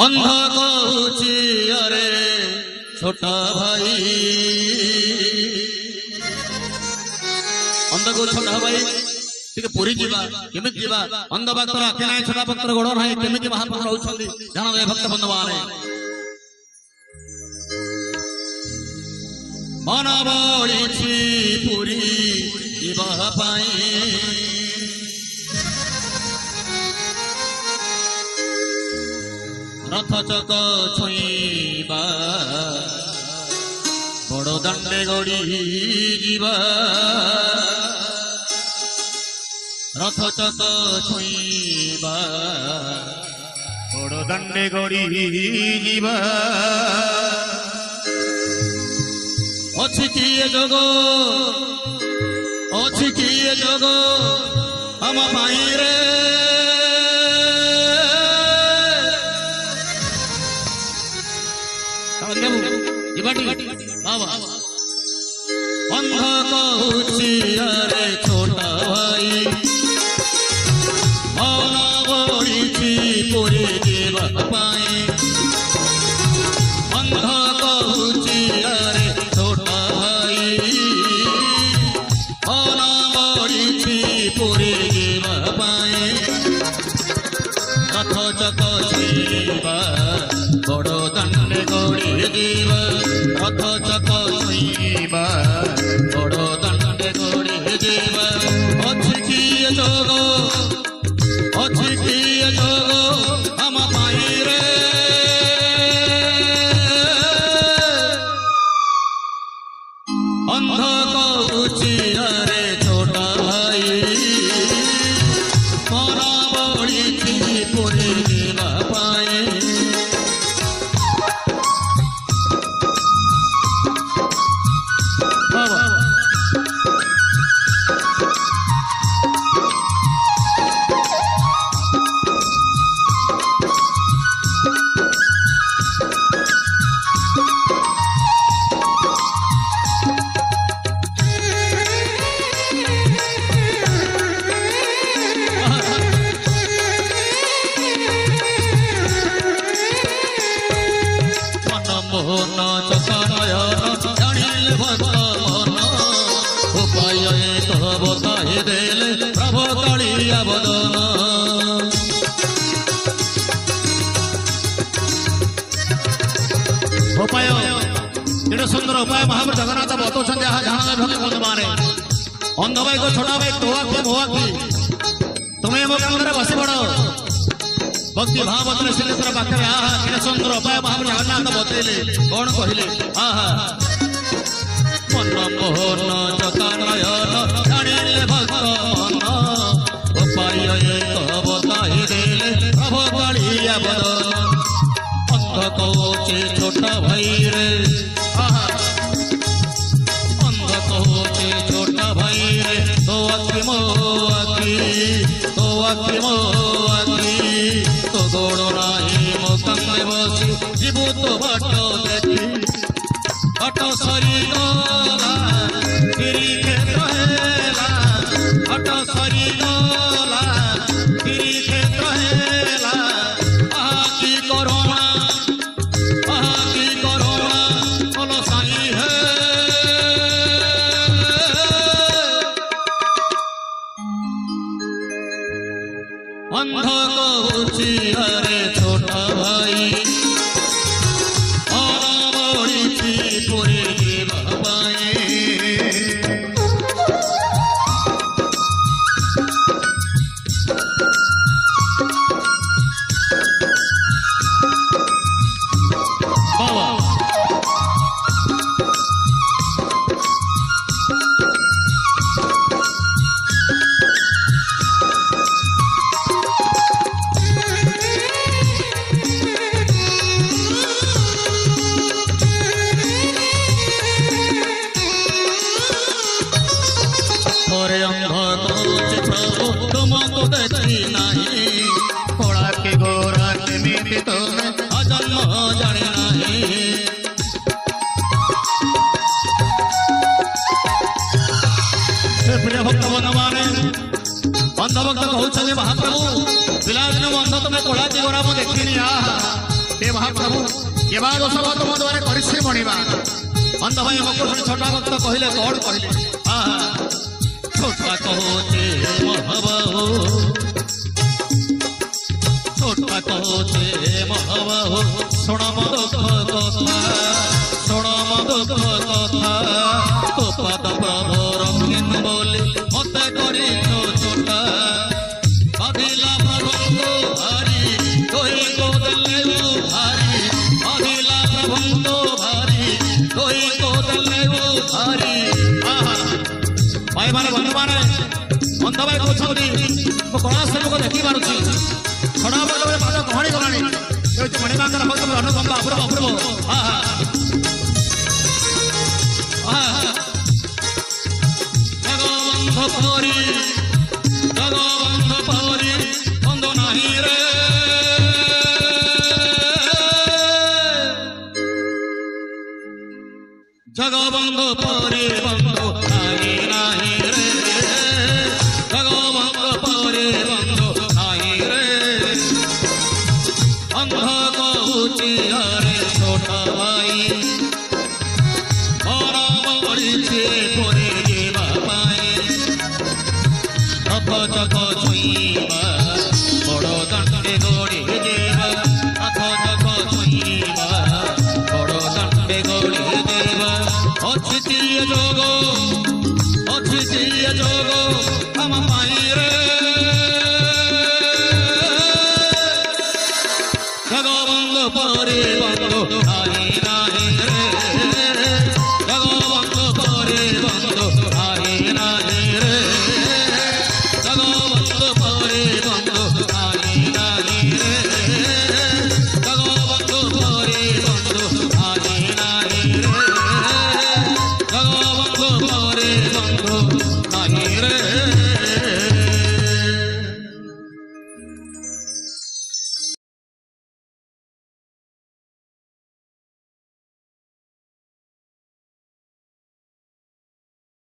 अंध कहूची अरे छोटा भाई अंध को छोटा भाई पुरी जीवा केमी जीवा अंध भक्तर आखे ना छोटा भक्तर गोड़ ना केमी महाप्रभु रहउछंदी जानो ए भक्त बंधुवाने मन बळिछि पुरी जीवा पाई रथ चक छुईबा बड़ दंडे गड़ी जीवा रथ चक छुईबा बड़ दंडे गड़ी जीवा अछि किए जगो हम पाई रे अंध कहूची अरे छोटा भाई मन बळिछि पुरी जीवा पाई अंध कहूची अरे छोटा भाई मन बळिछि पुरी जीवा पाई रथ चक छुईबा बड़ दंडे गड़ी जीवा रथ चक छुईबा बड़ दंडे गड़ी जीवा अछि किए जोगो हम पाई रे अंध कहूची अरे छोटा भाई मन बळिछि पुरी जीवा पाई मोहन चकानयन जानिले भक्त मन उपाय एक बताए देले प्रभु कालिया बदन उपाय एटा सुंदर उपाय महाप्रभु जगन्नाथ बतौछन जहाँ जहाँ भक्त बंधुवाने अंध भाई को छोटा भाई तोआ की मोआ की तुम्हें मो कांगरे बसी पड़ो भक्ति भावत्र सिद्धेश्वर पाखे आहा कि सुंदर उपाय महाप्रभु जगन्नाथ बतैले कौन कहले आहा मन मोहन चकानयन जानिले भक्त मन उपाय एक बताए देले प्रभु कालिया बदन अंध कहूची छोटा भाई रे आहा अंध कहूची छोटा भाई रे तो आखि मो आखि तो गोड़ नाही मो कंगे बसी जीवु तो बाट देखी बाट सरी गला गिरी क्षेत्र हेला बाट सरी गला गिरी क्षेत्र हेला आहा की करोना बोलो साई है अंध कहूची अरे छोटा भाई मन बळिछि पुरी जीवा पाई तुमको देखी नहीं थोड़ा के गोरा के मीठी तुम्हें अजन्म जाने नहीं प्रिय भक्त बंधुवाने अंध भक्त कहूँ महाप्रभु पिलादिन अंध तुम्हें थोड़ा के गोरा मुझे देखी नहीं हे महाप्रभु केवा दोष तुम द्वारा करिछि मणिमा अंध भाई मकुर छोटा भक्त कहले कौन कहले छोटा कहोते महाबाहो छोटा कहोते महाबाहो सुण दुख कथा सुण दुख कथा तो पद प्रभु रंगीन बोली मत करी छोटा बाधिला प्रभु भारी कोई को देले भारी बाधिला प्रभु भारी कोई को देले भारी भाई माने बंधु माने अंध भाई कहते कला सेवक देखी पार्टी छड़ा बड़े पाद गहणी गलाणी मणिमांगर भक्त अनुकंपा अपूर्व अपूर्व जगबंध परी बंध नहीं रे जगबंध परी बंध नहीं रे जगबंध परी बंध नहीं रे अंध कहूची अरे छोटा भाई बड़ी परे जेवा पाए चक छुईबा बड़ दंडे गड़ी देवा हाथ चक छुईबा बड़ दंडे गड़ी देवा अछितीय जोग हम पाई रे जगबंध परे बंधु नहीं रे